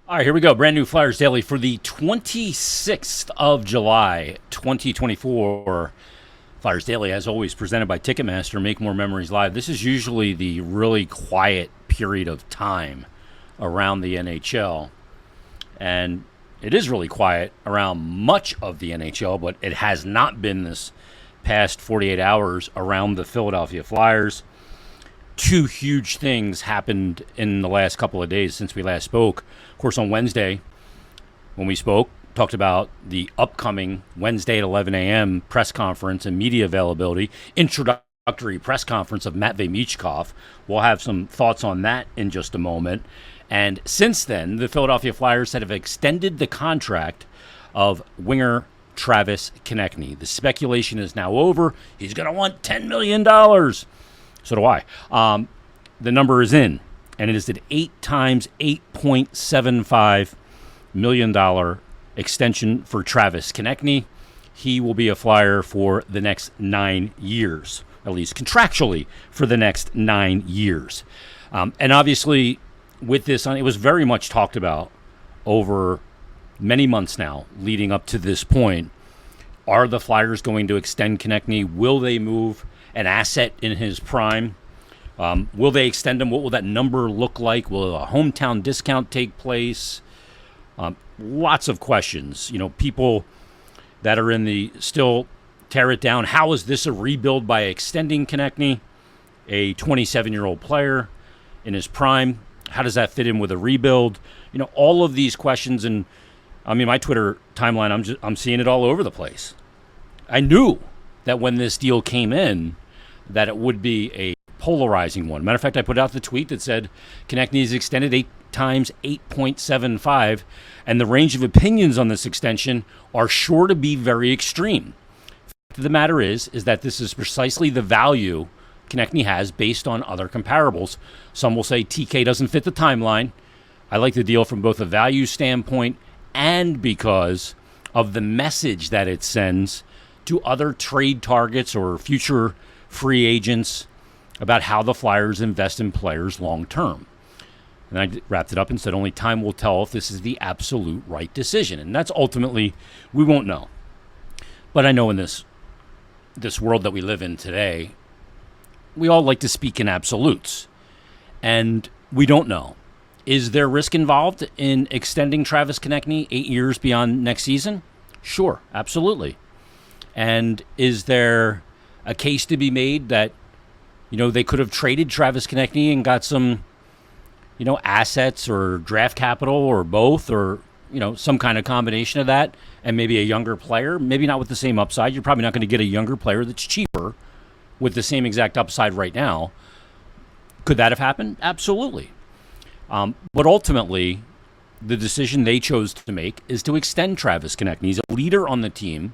All right, here we go. Brand new Flyers Daily for the 26th of July, 2024. Flyers Daily, as always, presented by Ticketmaster, Make More Memories Live. This is usually the really quiet period of time around the NHL. And it is really quiet around much of the NHL, but it has not been this past 48 hours around the Philadelphia Flyers. Two huge things happened in the last couple of days since we last spoke. Of course, on Wednesday, when we spoke, talked about the upcoming Wednesday at 11 a.m. press conference and media availability, introductory press conference of Matvei Michkov. We'll have some thoughts on that in just a moment. And since then, the Philadelphia Flyers have extended the contract of winger Travis Konecny. The speculation is now over. He's going to want $10 million. So do I. The number is in, and it is an 8 times $8.75 million extension for Travis Konecny. He will be a Flyer for the next 9 years, at least contractually for the next 9 years. And obviously, with this, it was very much talked about over many months now, leading up to this point. Are the Flyers going to extend Konecny? Will they move an asset in his prime? Will they extend him? What will that number look like? Will a hometown discount take place? Lots of questions. You know, people that are in the still tear it down. How is this a rebuild by extending Konecny, a 27-year-old player in his prime? How does that fit in with a rebuild? You know, all of these questions, and I mean, my Twitter timeline, I'm seeing it all over the place. I knew that when this deal came in, that it would be a polarizing one. Matter of fact, I put out the tweet that said Konecny is extended 8 times 8.75, and the range of opinions on this extension are sure to be very extreme. The fact of the matter is that this is precisely the value Konecny has based on other comparables. Some will say TK doesn't fit the timeline. I like the deal from both a value standpoint and because of the message that it sends to other trade targets or future free agents about how the Flyers invest in players long term. And I wrapped it up and said only time will tell if this is the absolute right decision. And that's ultimately, we won't know. But I know in this world that we live in today, we all like to speak in absolutes. And we don't know. Is there risk involved in extending Travis Konecny 8 years beyond next season? Sure, absolutely. And is there a case to be made that, you know, they could have traded Travis Konecny and got some, you know, assets or draft capital or both, or, you know, some kind of combination of that, and maybe a younger player, maybe not with the same upside. You're probably not going to get a younger player that's cheaper with the same exact upside right now. Could that have happened? Absolutely. But ultimately, the decision they chose to make is to extend Travis Konecny. He's a leader on the team.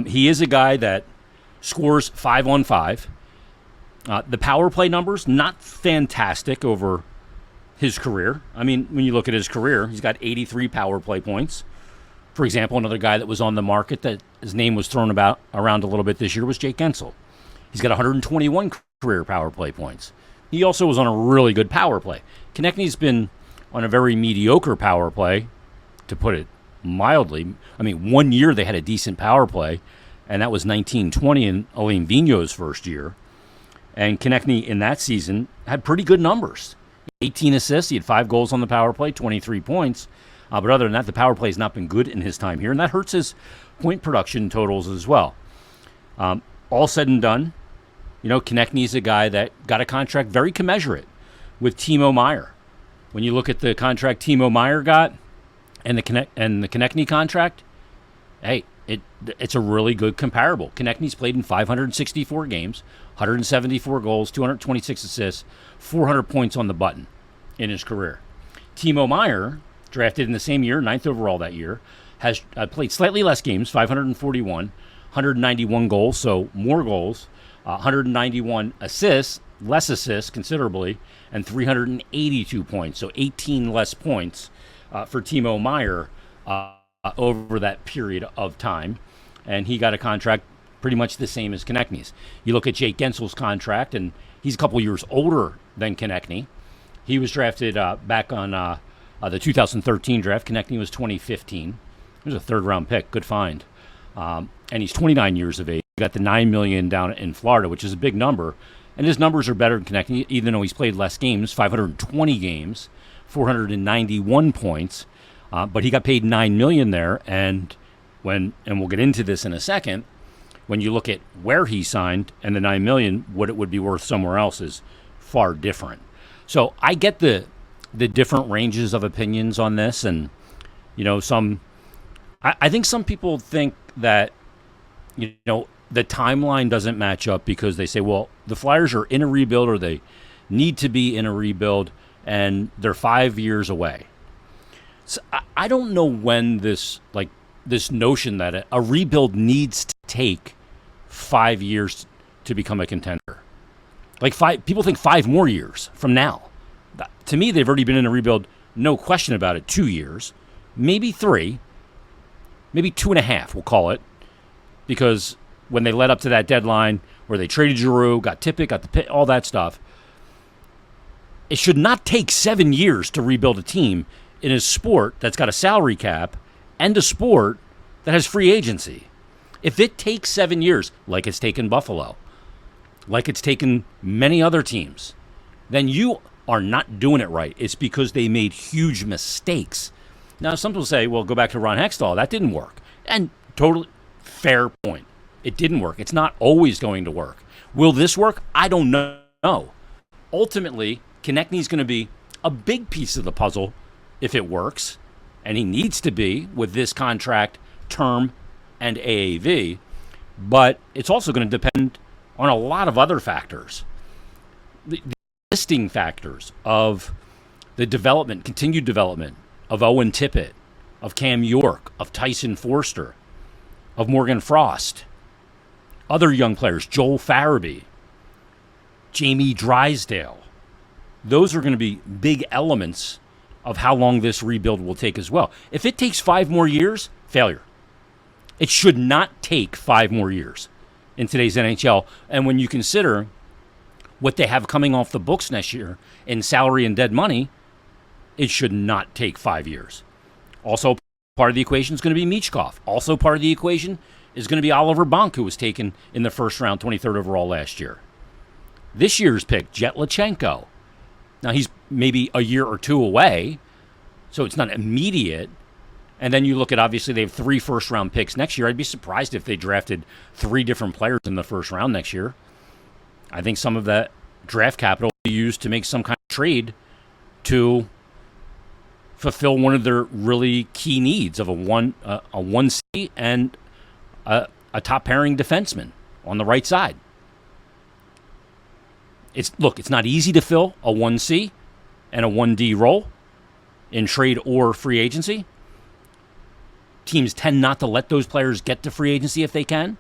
He is a guy that scores 5 on 5. The power play numbers, not fantastic over his career. I mean, when you look at his career, he's got 83 power play points. For example, another guy that was on the market that his name was thrown around a little bit this year was Jake Guentzel. He's got 121 career power play points. He also was on a really good power play. Konechny's been on a very mediocre power play, to put it mildly. I mean, 1 year they had a decent power play, and that was 1920 in Alain Vigneault's first year. And Konecny in that season had pretty good numbers. 18 assists, he had 5 goals on the power play, 23 points. But other than that, the power play has not been good in his time here, and that hurts his point production totals as well. All said and done, you know, Konechny's a guy that got a contract very commensurate with Timo Meier. When you look at the contract Timo Meier got and the Konechny contract, hey, it's a really good comparable. Konechny's played in 564 games, 174 goals, 226 assists, 400 points on the button in his career. Timo Meier, drafted in the same year, 9th overall that year, has played slightly less games, 541, 191 goals, so more goals, 191 assists, less assists considerably, and 382 points, so 18 less points for Timo Meier over that period of time. And he got a contract pretty much the same as Konechny's. You look at Jake Guentzel's contract, and he's a couple years older than Konechny. He was drafted back on The 2013 draft, Konecny was 2015. He was a third-round pick. Good find. And he's 29 years of age. He got the $9 million down in Florida, which is a big number. And his numbers are better than Konecny, even though he's played less games, 520 games, 491 points. But he got paid $9 million there. And we'll get into this in a second, when you look at where he signed and the $9 million, what it would be worth somewhere else is far different. So I get the different ranges of opinions on this, and I think some people think that the timeline doesn't match up because they say, well, the Flyers are in a rebuild, or they need to be in a rebuild, and they're 5 years away. So I don't know when this notion that a rebuild needs to take 5 years to become a contender. People think 5 more years from now. To me, they've already been in a rebuild, no question about it, 2 years, maybe 3, maybe 2.5, we'll call it, because when they led up to that deadline where they traded Giroux, got Tippett, got the pit, all that stuff, it should not take 7 years to rebuild a team in a sport that's got a salary cap and a sport that has free agency. If it takes 7 years, like it's taken Buffalo, like it's taken many other teams, then you are not doing it right. It's because they made huge mistakes. Now, some people say, well, go back to Ron Hextall. That didn't work. And totally fair point. It didn't work. It's not always going to work. Will this work? I don't know. Ultimately, Konechny's going to be a big piece of the puzzle if it works, and he needs to be with this contract term and AAV, but it's also going to depend on a lot of other factors. The existing factors of the development, continued development of Owen Tippett, of Cam York, of Tyson Forster, of Morgan Frost, other young players, Joel Farabee, Jamie Drysdale. Those are going to be big elements of how long this rebuild will take as well. If it takes 5 more years, failure. It should not take 5 more years in today's NHL. And when you consider what they have coming off the books next year in salary and dead money, it should not take 5 years. Also, part of the equation is going to be Michkov. Also, part of the equation is going to be Oliver Bonk, who was taken in the first round, 23rd overall last year. This year's pick, Jet Lachenko. Now, he's maybe a year or 2 away, so it's not immediate. And then you look at, obviously, they have 3 first-round picks next year. I'd be surprised if they drafted 3 different players in the first round next year. I think some of that draft capital will be used to make some kind of trade to fulfill one of their really key needs of a 1C and a top-pairing defenseman on the right side. It's not easy to fill a 1C and a 1D role in trade or free agency. Teams tend not to let those players get to free agency if they can.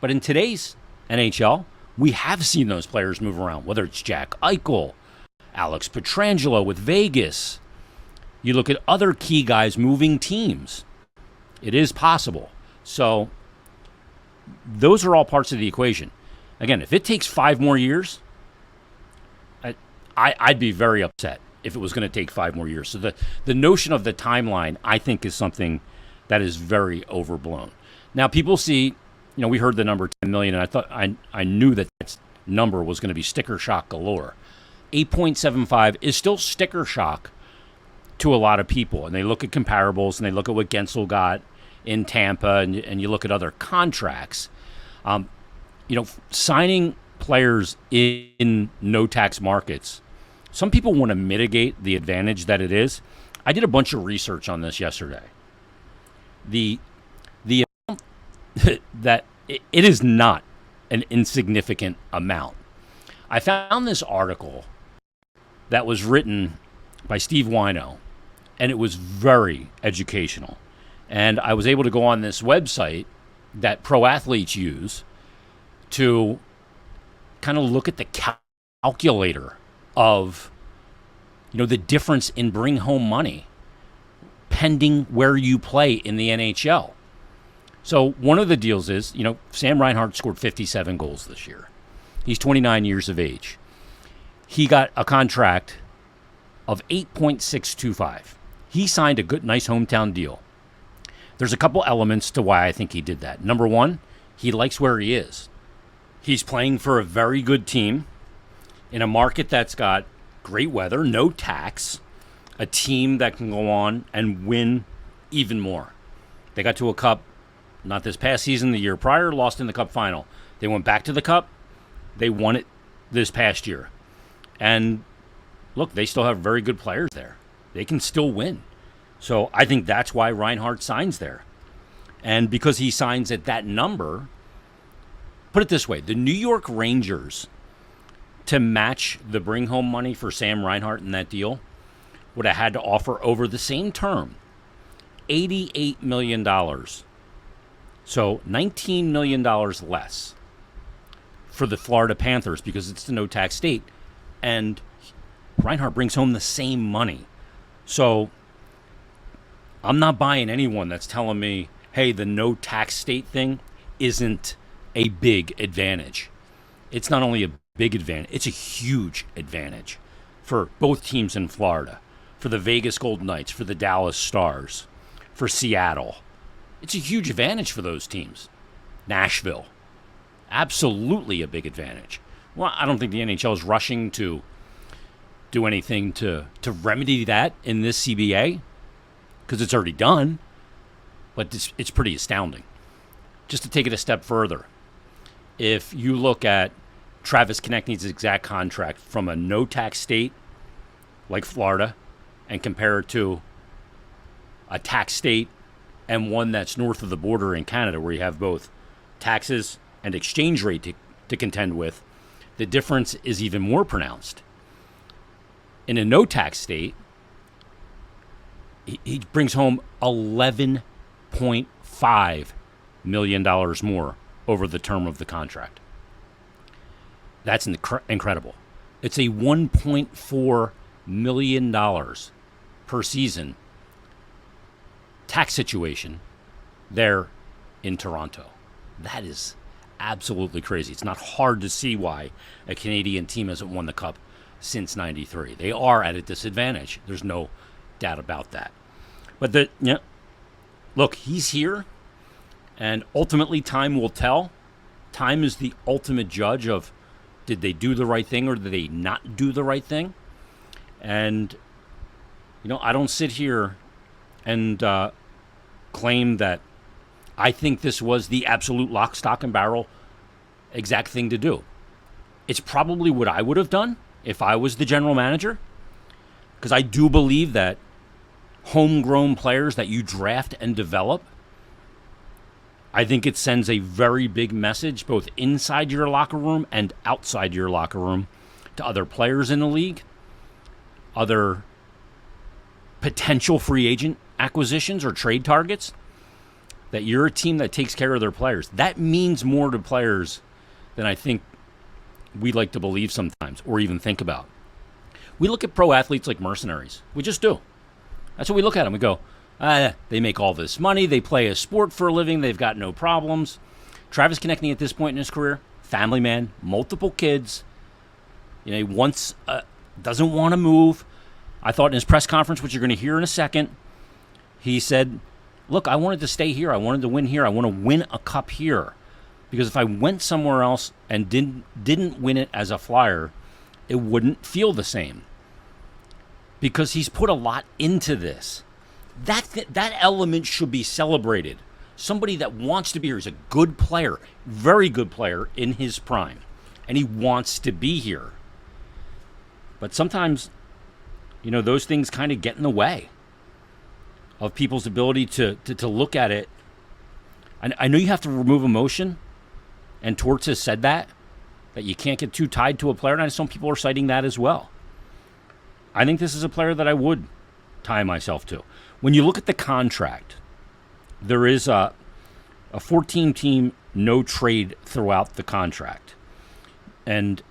But in today's NHL, we have seen those players move around, whether it's Jack Eichel, Alex Pietrangelo with Vegas. You look at other key guys moving teams. It is possible. So those are all parts of the equation. Again, if it takes 5 more years, I'd be very upset if it was going to take 5 more years. So the notion of the timeline, I think, is something that is very overblown. Now, people see, we heard the number 10 million, and I knew that number was going to be sticker shock galore. 8.75 is still sticker shock to a lot of people, and they look at comparables, and they look at what Gensel got in Tampa, and you look at other contracts. Signing players in no-tax markets, some people want to mitigate the advantage that it is. I did a bunch of research on this yesterday. The amount that it is not an insignificant amount. I found this article that was written by Steve Wino, and it was very educational. And I was able to go on this website that pro athletes use to kind of look at the calculator of, the difference in bring home money pending where you play in the NHL. So one of the deals is, Sam Reinhart scored 57 goals this year. He's 29 years of age. He got a contract of 8.625. He signed a good, nice hometown deal. There's a couple elements to why I think he did that. Number one, he likes where he is. He's playing for a very good team in a market that's got great weather, no tax, a team that can go on and win even more. They got to a cup, not this past season, the year prior, lost in the cup final. They went back to the cup. They won it this past year. And look, they still have very good players there. They can still win. So I think that's why Reinhart signs there. And because he signs at that number, put it this way, the New York Rangers, to match the bring home money for Sam Reinhart in that deal, would have had to offer over the same term $88 million. So $19 million less for the Florida Panthers because it's the no-tax state. And Reinhart brings home the same money. So I'm not buying anyone that's telling me, hey, the no-tax state thing isn't a big advantage. It's not only a big advantage, it's a huge advantage for both teams in Florida, for the Vegas Golden Knights, for the Dallas Stars, for Seattle. It's a huge advantage for those teams. Nashville, absolutely a big advantage. Well, I don't think the NHL is rushing to do anything to remedy that in this CBA because it's already done, but it's pretty astounding. Just to take it a step further, if you look at Travis Konecny's exact contract from a no-tax state like Florida and compare it to a tax state and one that's north of the border in Canada where you have both taxes and exchange rate to contend with, the difference is even more pronounced. In a no-tax state, he brings home $11.5 million more over the term of the contract. That's incredible. It's a $1.4 million per season tax situation there in Toronto. That is absolutely crazy. It's not hard to see why a Canadian team hasn't won the Cup since '93. They are at a disadvantage. There's no doubt about that. But look, he's here, and ultimately time will tell. Time is the ultimate judge of did they do the right thing or did they not do the right thing? And, I don't sit here and claim that I think this was the absolute lock, stock, and barrel exact thing to do. It's probably what I would have done if I was the general manager, because I do believe that homegrown players that you draft and develop, I think it sends a very big message both inside your locker room and outside your locker room to other players in the league, other potential free agent acquisitions or trade targets, that you're a team that takes care of their players. That means more to players than I think we like to believe sometimes or even think about. We look at pro athletes like mercenaries. We just do. That's what we look at them. We go, they make all this money. They play a sport for a living. They've got no problems. Travis Konecny at this point in his career, family man, multiple kids. He doesn't want to move. I thought in his press conference, which you're going to hear in a second, he said, look, I wanted to stay here. I wanted to win here. I want to win a cup here. Because if I went somewhere else and didn't win it as a Flyer, it wouldn't feel the same. Because he's put a lot into this. That element should be celebrated. Somebody that wants to be here is a good player, very good player in his prime. And he wants to be here. But sometimes, those things kind of get in the way of people's ability to look at it. I know you have to remove emotion, and Torts has said that you can't get too tied to a player, and some people are citing that as well. I think this is a player that I would tie myself to. When you look at the contract, there is a 14-team no trade throughout the contract. And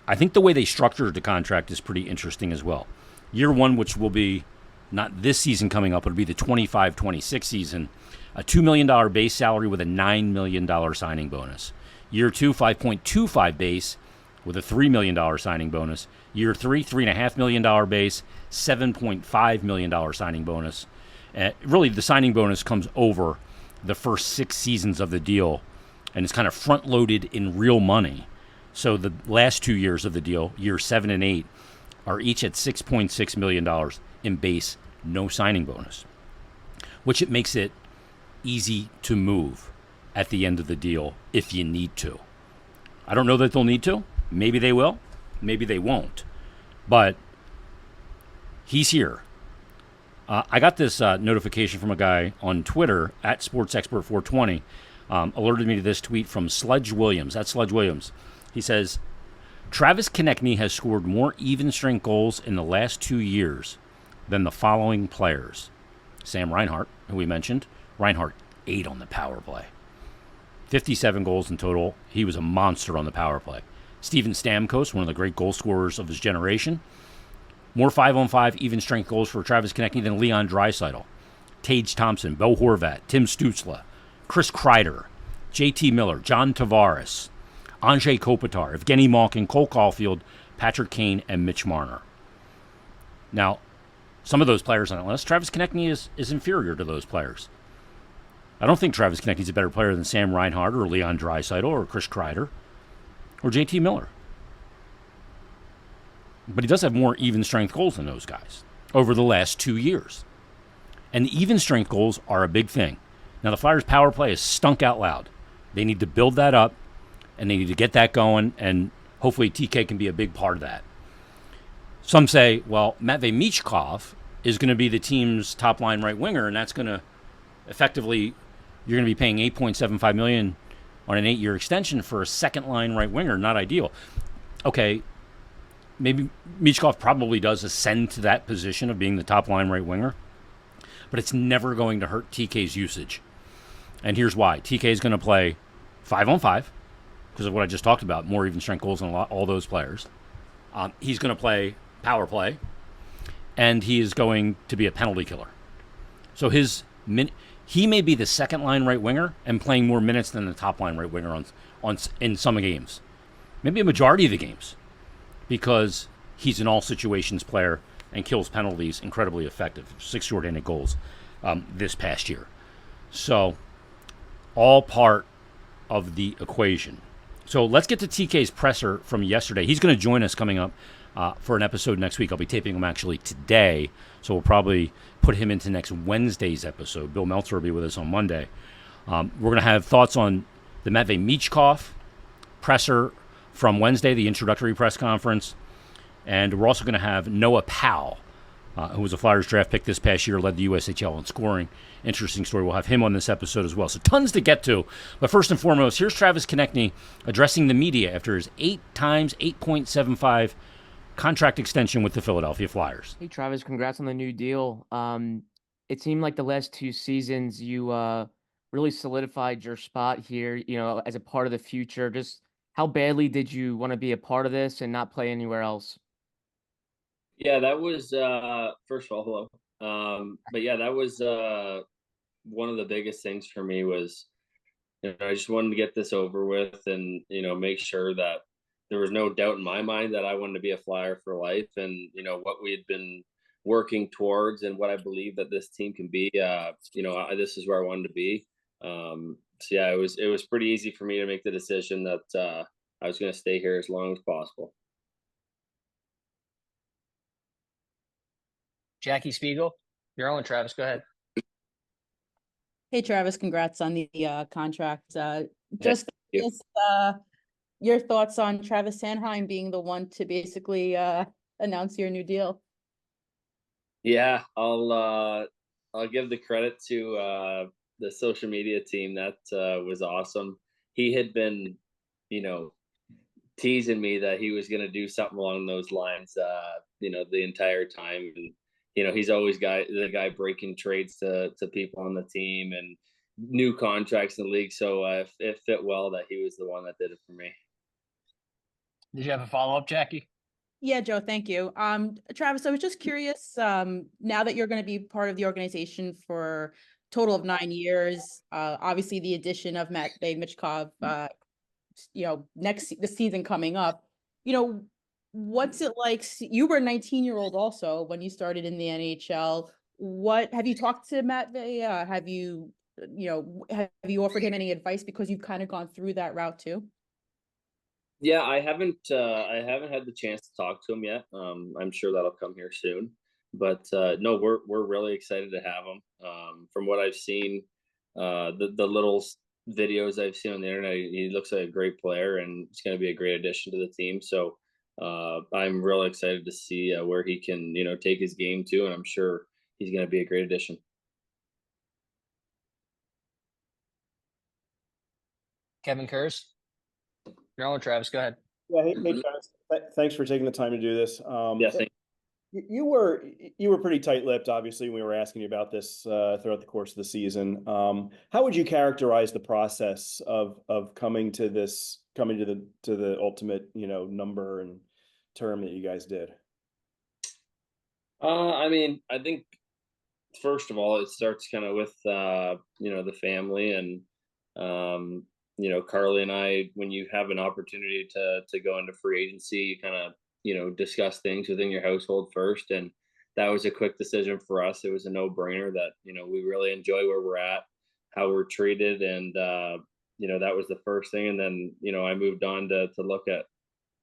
I think the way they structured the contract is pretty interesting as well. Year one, which will be not this season coming up, it'll be the 25-26 season, a $2 million base salary with a $9 million signing bonus. Year two, 5.25 base with a $3 million signing bonus. Year three, $3.5 million base, $7.5 million signing bonus. Really, the signing bonus comes over the first 6 seasons of the deal, and it's kind of front loaded in real money. So the last 2 years of the deal, year 7 and 8, are each at $6.6 million in base, no signing bonus, which it makes it easy to move at the end of the deal if you need to. I don't know that they'll need to. Maybe they will. Maybe they won't. But he's here. I got this notification from a guy on Twitter at SportsExpert420. Alerted me to this tweet from Sludge Williams. That's Sludge Williams. He says, Travis Konecny has scored more even-strength goals in the last 2 years than the following players. Sam Reinhart, who we mentioned. Reinhart, 8 on the power play. 57 goals in total. He was a monster on the power play. Steven Stamkos, one of the great goal scorers of his generation. More 5-on-5 even-strength goals for Travis Konecny than Leon Draisaitl. Tage Thompson, Bo Horvat, Tim Stützle, Chris Kreider, JT Miller, John Tavares, Andrzej Kopitar, Evgeny Malkin, Cole Caulfield, Patrick Kane, and Mitch Marner. Now, some of those players on that list, Travis Konecny is inferior to those players. I don't think Travis Konecny is a better player than Sam Reinhart or Leon Draisaitl or Chris Kreider or JT Miller. But he does have more even-strength goals than those guys over the last 2 years. And the even-strength goals are a big thing. Now, the Flyers' power play is stunk out loud. They need to build that up, and they need to get that going, and hopefully TK can be a big part of that. Some say, well, Matvei Michkov is going to be the team's top-line right winger, and that's going to effectively, you're going to be paying $8.75 million on an 8-year extension for a second-line right winger. Not ideal. Okay, maybe Michkov probably does ascend to that position of being the top-line right winger, but it's never going to hurt TK's usage. And here's why. TK is going to play 5-on-5 because of what I just talked about, more even-strength goals than all those players. He's going to play power play, and he is going to be a penalty killer. So he may be the second-line right winger and playing more minutes than the top-line right winger in some games. Maybe a majority of the games, because he's an all-situations player and kills penalties incredibly effective. 6 shorthanded goals this past year. So, all part of the equation. So, let's get to TK's presser from yesterday. He's going to join us coming up for an episode next week. I'll be taping him actually today, so we'll probably put him into next Wednesday's episode. Bill Meltzer will be with us on Monday. We're going to have thoughts on the Matvei Michkov presser from Wednesday, the introductory press conference. And we're also going to have Noah Powell, who was a Flyers draft pick this past year, led the USHL in scoring. Interesting story. We'll have him on this episode as well. So tons to get to. But first and foremost, here's Travis Konecny addressing the media after his 8 times $8.75 contract extension with the Philadelphia Flyers. Hey, Travis, congrats on the new deal. It seemed like the last 2 seasons you really solidified your spot here, as a part of the future. Just how badly did you want to be a part of this and not play anywhere else? Yeah, that was first of all, hello. But yeah, that was one of the biggest things for me was, I just wanted to get this over with and, make sure that there was no doubt in my mind that I wanted to be a Flyer for life, and, what we had been working towards and what I believe that this team can be. This is where I wanted to be. So yeah, it was pretty easy for me to make the decision that I was going to stay here as long as possible. Jackie Spiegel, you're on, Travis. Go ahead. Hey, Travis, congrats on the contract. Just you. your thoughts on Travis Sanheim being the one to basically announce your new deal. Yeah, I'll give the credit to the social media team. That was awesome. He had been, teasing me that he was going to do something along those lines, the entire time. And, he's always the guy breaking trades to people on the team and new contracts in the league. So it fit well that he was the one that did it for me. Did you have a follow-up, Jackie? Yeah, Joe, thank you. Travis, I was just curious, now that you're going to be part of the organization for a total of 9 years, obviously the addition of Matvei Michkov, the season coming up, what's it like? You were a 19-year-old also when you started in the NHL. What have you talked to Matvei? Have you, have you offered him any advice because you've kind of gone through that route too? Yeah, I haven't had the chance to talk to him yet. I'm sure that'll come here soon. But no, we're really excited to have him. From what I've seen, the little videos I've seen on the internet, he looks like a great player, and it's going to be a great addition to the team. So I'm really excited to see where he can, take his game to, and I'm sure he's going to be a great addition. Kevin Kurz. You're on, Travis. Go ahead. Yeah, hey Travis. Thanks for taking the time to do this. Yeah, thank You were pretty tight-lipped, obviously, when we were asking you about this throughout the course of the season. How would you characterize the process of coming to the ultimate, number and term that you guys did? I mean, I think first of all, it starts kind of with the family, and Carly and I. When you have an opportunity to go into free agency, you kind of discuss things within your household first, and that was a quick decision for us. It was a no-brainer that we really enjoy where we're at, how we're treated, and that was the first thing. And then I moved on to look at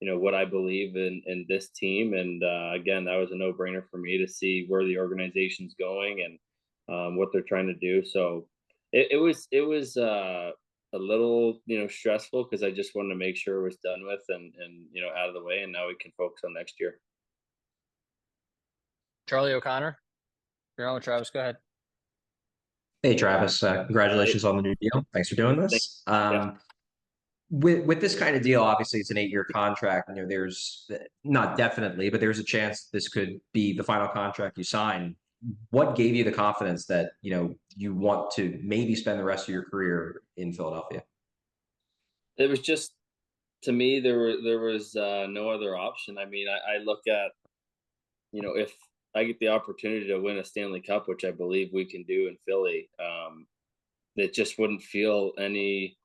what I believe in this team, and again, that was a no-brainer for me to see where the organization's going and what they're trying to do. So it was a little stressful because I just wanted to make sure it was done with and out of the way, and now we can focus on next year. Charlie O'Connor. You're on, Travis. Go ahead. Hey, Travis. Congratulations on the new deal. Thanks for doing this. Yeah. With this kind of deal, obviously it's an 8-year contract. There's not definitely, but there's a chance this could be the final contract you sign. What gave you the confidence that you want to maybe spend the rest of your career in Philadelphia? It was just, to me, there was no other option. I mean, I look at if I get the opportunity to win a Stanley Cup, which I believe we can do in Philly, it just wouldn't feel any.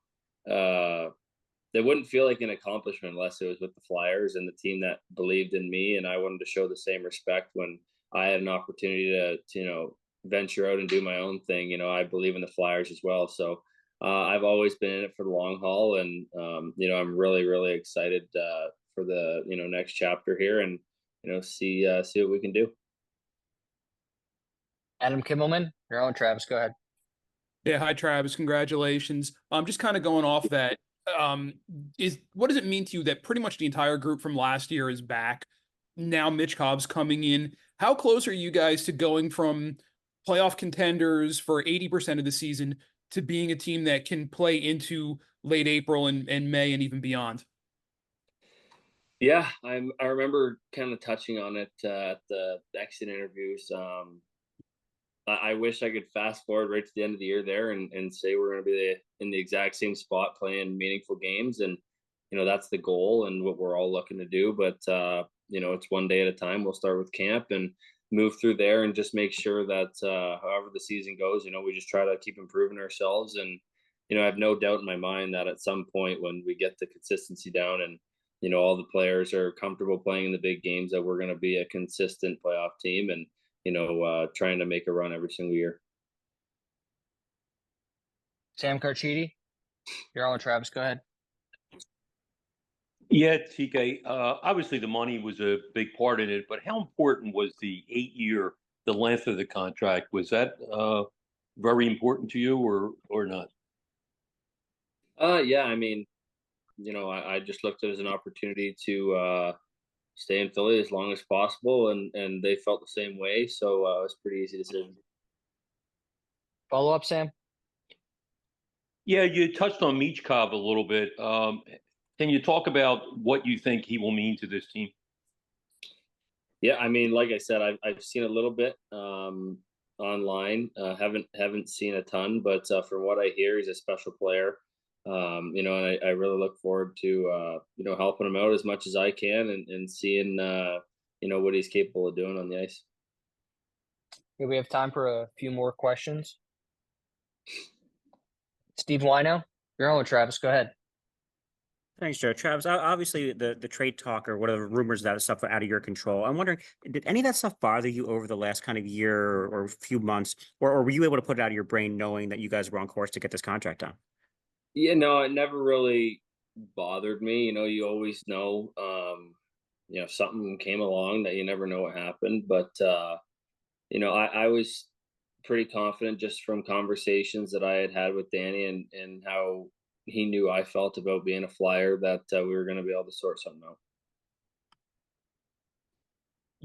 It wouldn't feel like an accomplishment unless it was with the Flyers and the team that believed in me, and I wanted to show the same respect when I had an opportunity to venture out and do my own thing. I believe in the Flyers as well, so I've always been in it for the long haul, and I'm really excited for the next chapter here, and see what we can do. Adam Kimmelman. You're on, Travis. Go ahead. Yeah, hi Travis. Congratulations. Just kind of going off that. What does it mean to you that pretty much the entire group from last year is back? Now Michkov's coming in. How close are you guys to going from playoff contenders for 80% of the season to being a team that can play into late April and May and even beyond? Yeah, I remember kind of touching on it at the exit interviews. I wish I could fast forward right to the end of the year there and say we're going to be in the exact same spot playing meaningful games. And, that's the goal and what we're all looking to do. But, it's one day at a time. We'll start with camp and move through there and just make sure that however the season goes, we just try to keep improving ourselves. And, I have no doubt in my mind that at some point when we get the consistency down and, all the players are comfortable playing in the big games, that we're going to be a consistent playoff team and, trying to make a run every single year. Sam Carchidi. You're on, Travis. Go ahead. Yeah, TK. Obviously, the money was a big part in it, but how important was the 8-year, the length of the contract? Was that very important to you, or not? Yeah. I mean, I just looked at it as an opportunity to stay in Philly as long as possible, and they felt the same way. So it was a pretty easy decision. Follow up, Sam. Yeah, you touched on Michkov a little bit. Can you talk about what you think he will mean to this team? Yeah, I mean, like I said, I've seen a little bit online. Haven't seen a ton, but from what I hear, he's a special player. And I really look forward to helping him out as much as I can and seeing what he's capable of doing on the ice. Okay, we have time for a few more questions. Steve Wino, you're on with Travis. Go ahead. Thanks, Joe. Travis, obviously the trade talk or whatever rumors, that stuff are out of your control. I'm wondering, did any of that stuff bother you over the last kind of year or few months, or were you able to put it out of your brain knowing that you guys were on course to get this contract done? Yeah, no, it never really bothered me. You always know, something came along that you never know what happened. But I was pretty confident just from conversations that I had had with Danny and how he knew I felt about being a Flyer that we were going to be able to sort something out.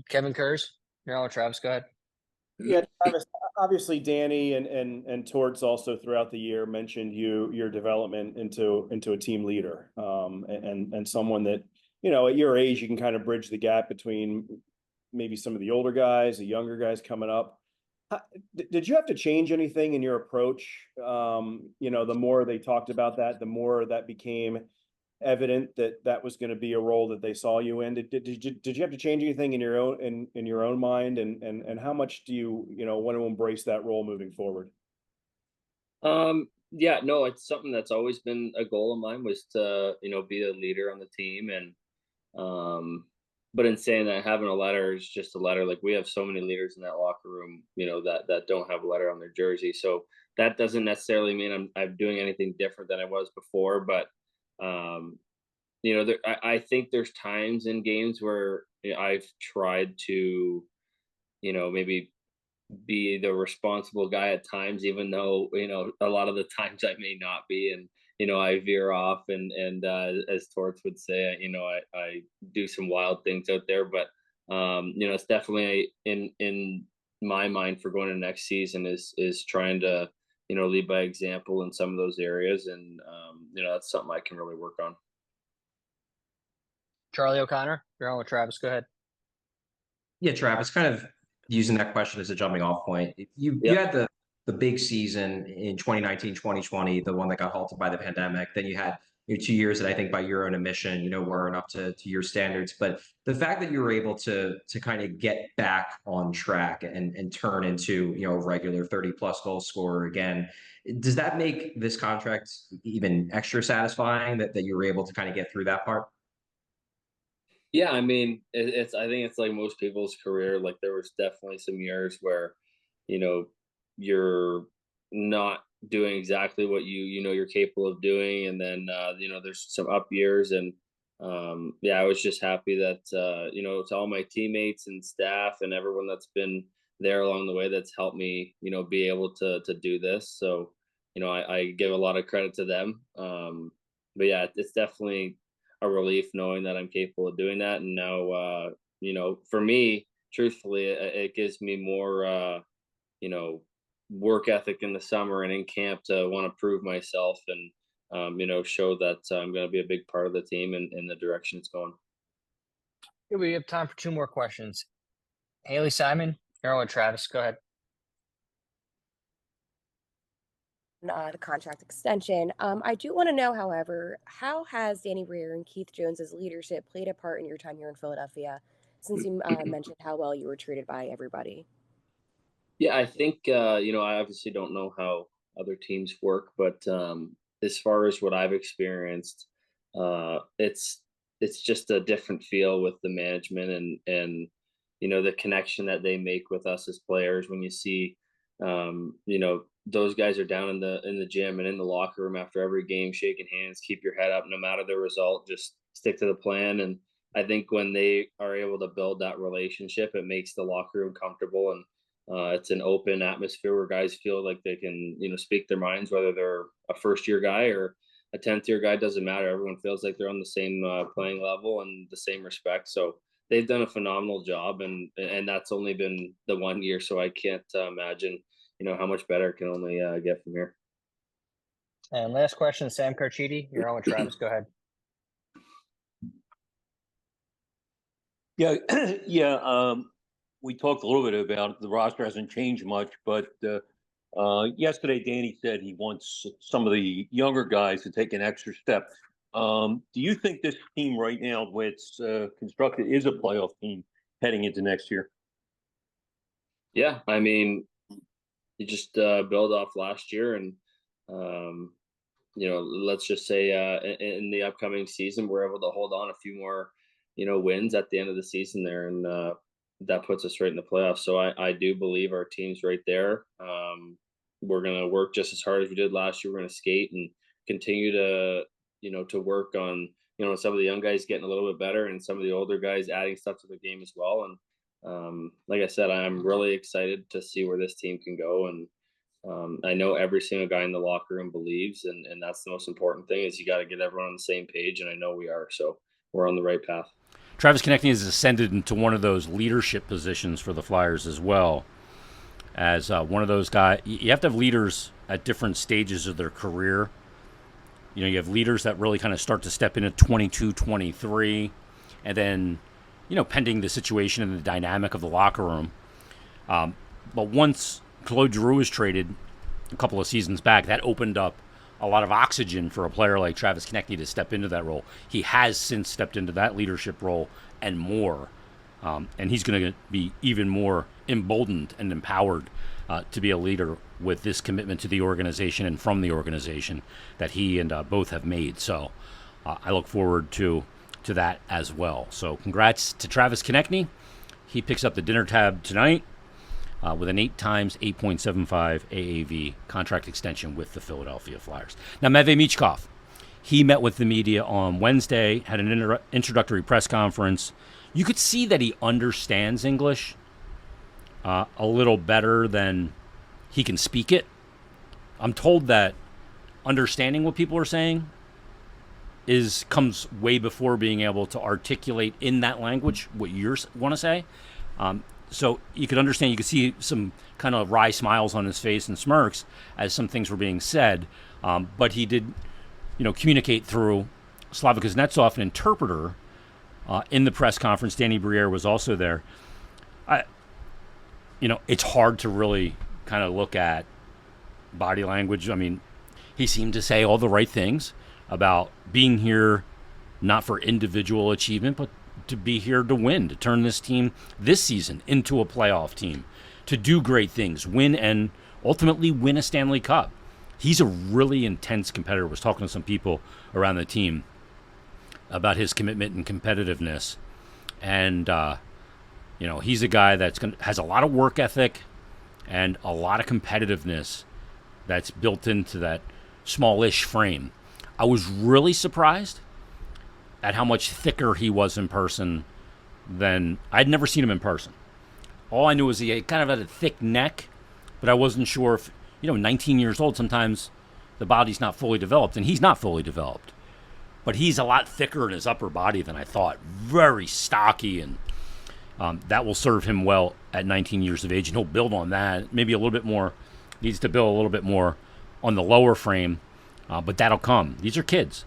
Kevin Kurz, you're on with Travis. Go ahead. Yeah, Travis, obviously Danny and Torts also throughout the year mentioned your development into a team leader, and someone that, at your age, you can kind of bridge the gap between maybe some of the older guys, the younger guys coming up. Did you have to change anything in your approach? The more they talked about that, the more that became evident that was going to be a role that they saw you in. Did you have to change anything in your own mind, and how much do you want to embrace that role moving forward? Yeah, no, it's something that's always been a goal of mine, was to be a leader on the team. And but in saying that, having a letter is just a letter. Like, we have so many leaders in that locker room, that don't have a letter on their jersey. So that doesn't necessarily mean I'm doing anything different than I was before. But I think there's times in games where I've tried to, maybe be the responsible guy at times, even though a lot of the times I may not be, and I veer off, and as Torts would say, I do some wild things out there. But it's definitely in my mind for going to next season is trying to lead by example in some of those areas, and that's something I can really work on. Charlie O'Connor, you're on with Travis. Go ahead. Yeah, Travis, kind of using that question as a jumping off point. You had the big season in 2019, 2020, the one that got halted by the pandemic. Then you had your 2 years that I think by your own admission, weren't up to your standards. But the fact that you were able to kind of get back on track and turn into, a regular 30+ goal scorer again, does that make this contract even extra satisfying that you were able to kind of get through that part? Yeah, I mean, I think it's like most people's career. Like, there was definitely some years where, you're not doing exactly what you're capable of doing, and then there's some up years. And yeah, I was just happy that to all my teammates and staff and everyone that's been there along the way, that's helped me be able to do this. So I give a lot of credit to them. But yeah, it's definitely a relief knowing that I'm capable of doing that. And now, for me, truthfully, it gives me more, work ethic in the summer and in camp to want to prove myself, and, show that I'm going to be a big part of the team and in the direction it's going. Okay, we have time for 2 more questions. Haley Simon, you're on with Travis. Go ahead. The contract extension. I do want to know, however, how has Danny Briere and Keith Jones's leadership played a part in your time here in Philadelphia, since you mentioned how well you were treated by everybody? Yeah, I think I obviously don't know how other teams work, but as far as what I've experienced, it's just a different feel with the management, and the connection that they make with us as players. When you see, those guys are down in the gym and in the locker room after every game, shaking hands, keep your head up no matter the result, just stick to the plan. And I think when they are able to build that relationship, it makes the locker room comfortable, and it's an open atmosphere where guys feel like they can speak their minds, whether they're a first year guy or a 10th year guy. Doesn't matter. Everyone feels like they're on the same playing level and the same respect. So they've done a phenomenal job, and that's only been the 1 year, so I can't imagine how much better it can only get from here. And last question, Sam Carchidi, you're on with Travis. Go ahead. Yeah, yeah. We talked a little bit about the roster hasn't changed much, but yesterday Danny said he wants some of the younger guys to take an extra step. Do you think this team right now, the way it's constructed, is a playoff team heading into next year? Yeah, I mean, you just build off last year, and let's just say in the upcoming season, we're able to hold on a few more, wins at the end of the season there. And that puts us right in the playoffs. So I do believe our team's right there. We're going to work just as hard as we did last year. We're going to skate and continue to, to work on, some of the young guys getting a little bit better and some of the older guys adding stuff to the game as well. And like I said, I'm really excited to see where this team can go. And I know every single guy in the locker room believes, and that's the most important thing is you got to get everyone on the same page. And I know we are, so we're on the right path. Travis Konecny has ascended into one of those leadership positions for the Flyers as well as one of those guys. You have to have leaders at different stages of their career. You have leaders that really kind of start to step in at 22, 23, and then, pending the situation and the dynamic of the locker room. But once Claude Giroux was traded a couple of seasons back, that opened up a lot of oxygen for a player like Travis Konecny to step into that role. He has since stepped into that leadership role and more. And he's going to be even more emboldened and empowered to be a leader with this commitment to the organization and from the organization that he and both have made. So I look forward to that as well. So congrats to Travis Konecny. He picks up the dinner tab tonight with an 8 times 8.75 AAV contract extension with the Philadelphia Flyers. Now, Matvei Michkov, he met with the media on Wednesday, had an introductory press conference. You could see that he understands English a little better than he can speak it. I'm told that understanding what people are saying comes way before being able to articulate in that language what you want to say. So you could understand, you could see some kind of wry smiles on his face and smirks as some things were being said. But he did, communicate through Slava Kuznetsov, an interpreter, in the press conference. Danny Briere was also there. It's hard to really kind of look at body language. I mean, he seemed to say all the right things about being here not for individual achievement, but to be here to win, to turn this team this season into a playoff team, to do great things, win, and ultimately win a Stanley Cup. He's a really intense competitor. I was talking to some people around the team about his commitment and competitiveness. And, he's a guy that's has a lot of work ethic and a lot of competitiveness that's built into that smallish frame. I was really surprised at how much thicker he was in person than I'd never seen him in person. All I knew was he kind of had a thick neck, but I wasn't sure if, 19 years old, sometimes the body's not fully developed, and he's not fully developed. But he's a lot thicker in his upper body than I thought. Very stocky, and that will serve him well at 19 years of age, and he'll build on that. Maybe a little bit more, needs to build a little bit more on the lower frame, but that'll come. These are kids.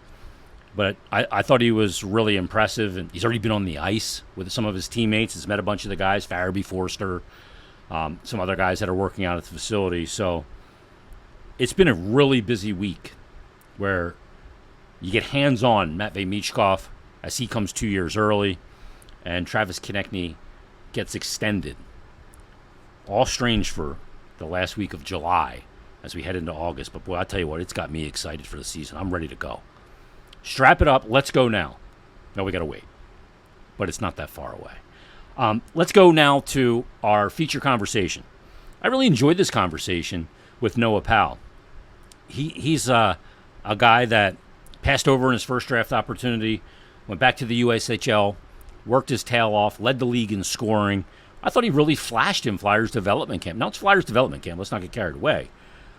But I thought he was really impressive, and he's already been on the ice with some of his teammates. He's met a bunch of the guys, Farabee, Forster, some other guys that are working out at the facility. So it's been a really busy week where you get hands-on Matvei Michkov as he comes 2 years early, and Travis Konecny gets extended. All strange for the last week of July as we head into August. But, boy, I'll tell you what, it's got me excited for the season. I'm ready to go. Strap it up. Let's go now. No, we got to wait. But it's not that far away. Let's go now to our feature conversation. I really enjoyed this conversation with Noah Powell. He's a guy that passed over in his first draft opportunity, went back to the USHL, worked his tail off, led the league in scoring. I thought he really flashed in Flyers development camp. Now, it's Flyers development camp. Let's not get carried away.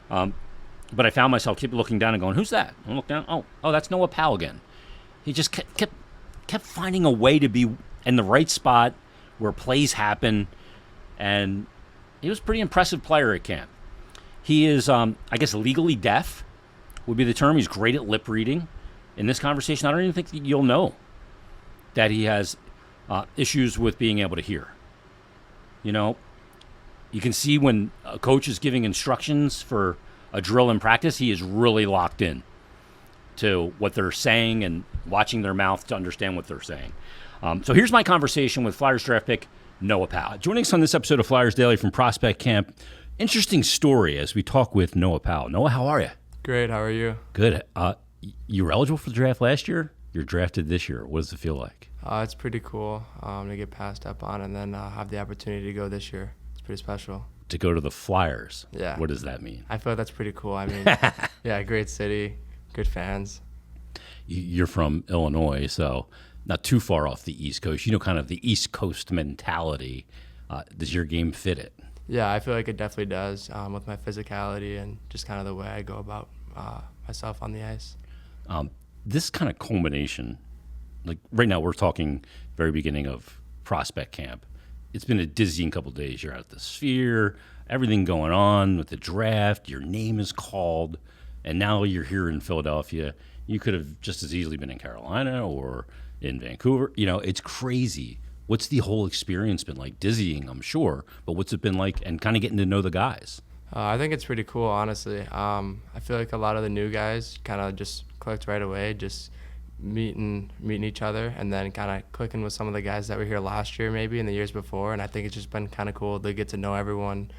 But I found myself keep looking down and going, who's that? I look down, oh, that's Noah Powell again. He just kept finding a way to be in the right spot where plays happen, and he was a pretty impressive player at camp. He is, I guess, legally deaf would be the term. He's great at lip reading. In this conversation, I don't even think that you'll know that he has issues with being able to hear. You can see when a coach is giving instructions for a drill in practice, he is really locked in to what they're saying and watching their mouth to understand what they're saying. So here's my conversation with Flyers draft pick Noah Powell. Joining us on this episode of Flyers Daily from Prospect Camp. Interesting story as we talk with Noah Powell. Noah, how are you? Great. How are you? Good. You were eligible for the draft last year. You're drafted this year. What does it feel like? It's pretty cool to get passed up on and then have the opportunity to go this year. It's pretty special. To go to the Flyers. Yeah. What does that mean? I feel like that's pretty cool. I mean, yeah, great city, good fans. You're from Illinois, so not too far off the East Coast. You know, kind of the East Coast mentality. Does your game fit it? Yeah, I feel like it definitely does with my physicality and just kind of the way I go about myself on the ice. This kind of culmination, like right now we're talking very beginning of prospect camp. It's been a dizzying couple of days. You're out at the Sphere, everything going on with the draft. Your name is called, and now you're here in Philadelphia. You could have just as easily been in Carolina or in Vancouver. You know, it's crazy. What's the whole experience been like? Dizzying, I'm sure, but what's it been like and kind of getting to know the guys? I think it's pretty cool, honestly. I feel like a lot of the new guys kind of just clicked right away, just meeting each other and then kind of clicking with some of the guys that were here last year maybe and the years before. And I think it's just been kind of cool to get to know everyone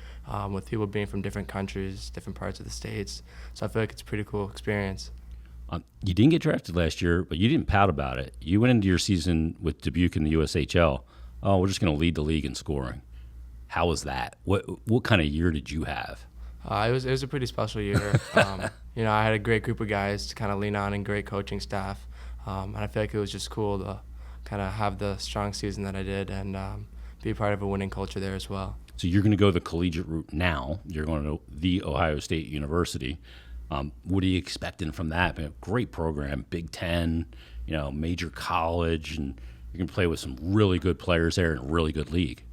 with people being from different countries, different parts of the states. So I feel like it's a pretty cool experience. You didn't get drafted last year, but you didn't pout about it. You went into your season with Dubuque in the USHL. Oh, we're just going to lead the league in scoring. How was that? What kind of year did you have? It was a pretty special year. You know, I had a great group of guys to kind of lean on and great coaching staff. And I feel like it was just cool to kind of have the strong season that I did and be part of a winning culture there as well. So you're going to go the collegiate route now. You're going to the Ohio State University. What are you expecting from that? I mean, great program, Big Ten, you know, major college, and you can play with some really good players there in a really good league.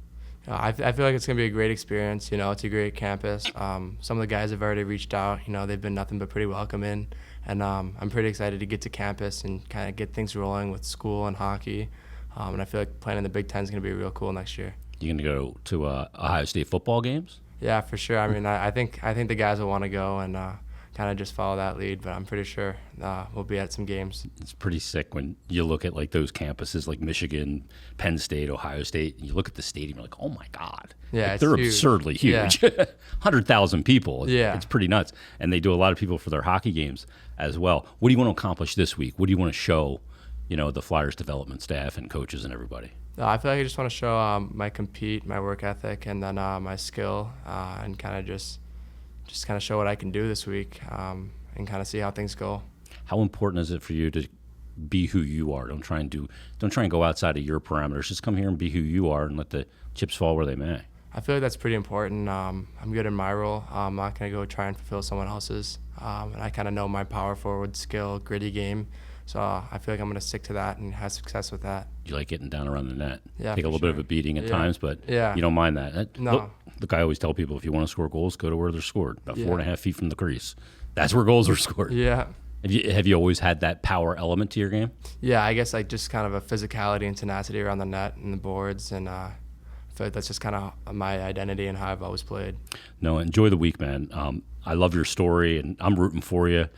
I feel like it's going to be a great experience. You know, it's a great campus. Some of the guys have already reached out. You know, they've been nothing but pretty welcoming. And I'm pretty excited to get to campus and kind of get things rolling with school and hockey. And I feel like playing in the Big Ten is going to be real cool next year. You going to go to Ohio State football games? Yeah, for sure. I mean, I think the guys will want to go and kind of just follow that lead, but I'm pretty sure we'll be at some games. It's pretty sick when you look at like those campuses like Michigan, Penn State, Ohio State, and you look at the stadium, you're like, oh my God. Yeah, like, they're huge. absurdly huge. Yeah. 100,000 people. Yeah. It's pretty nuts. And they do a lot of people for their hockey games as well. What do you want to accomplish this week? What do you want to show, you know, the Flyers development staff and coaches and everybody? I feel like I just want to show my work ethic, and then my skill, and kind of just kind of show what I can do this week, and kind of see how things go. How important is it for you to be who you are? Don't try and go outside of your parameters. Just come here and be who you are and let the chips fall where they may. I feel like that's pretty important. I'm good in my role. I'm not going to go try and fulfill someone else's. And I kind of know my power forward skill, gritty game. So I feel like I'm going to stick to that and have success with that. You like getting down around the net. Yeah, take a little bit of a beating at times, but you don't mind that. No. Look, I always tell people, if you want to score goals, go to where they're scored, about 4.5 feet from the crease. That's where goals are scored. Yeah. Have you always had that power element to your game? Yeah, I guess like just kind of a physicality and tenacity around the net and the boards, and I feel like that's just kind of my identity and how I've always played. No, enjoy the week, man. I love your story, and I'm rooting for you.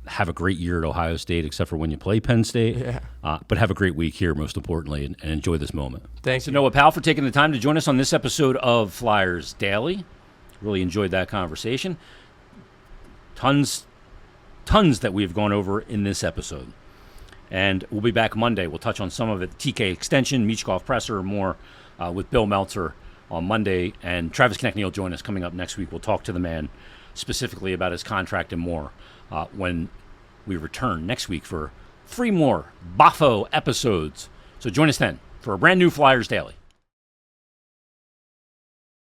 Have a great year at Ohio State, except for when you play Penn State. Yeah. But have a great week here, most importantly, and enjoy this moment. Thanks to Noah Powell for taking the time to join us on this episode of Flyers Daily. Really enjoyed that conversation. Tons that we've gone over in this episode. And we'll be back Monday. We'll touch on some of it. TK extension, Michkov presser, more with Bill Meltzer on Monday. And Travis Konecny will join us coming up next week. We'll talk to the man specifically about his contract and more when we return next week for 3 more Bafo episodes. So join us then for a brand new Flyers Daily.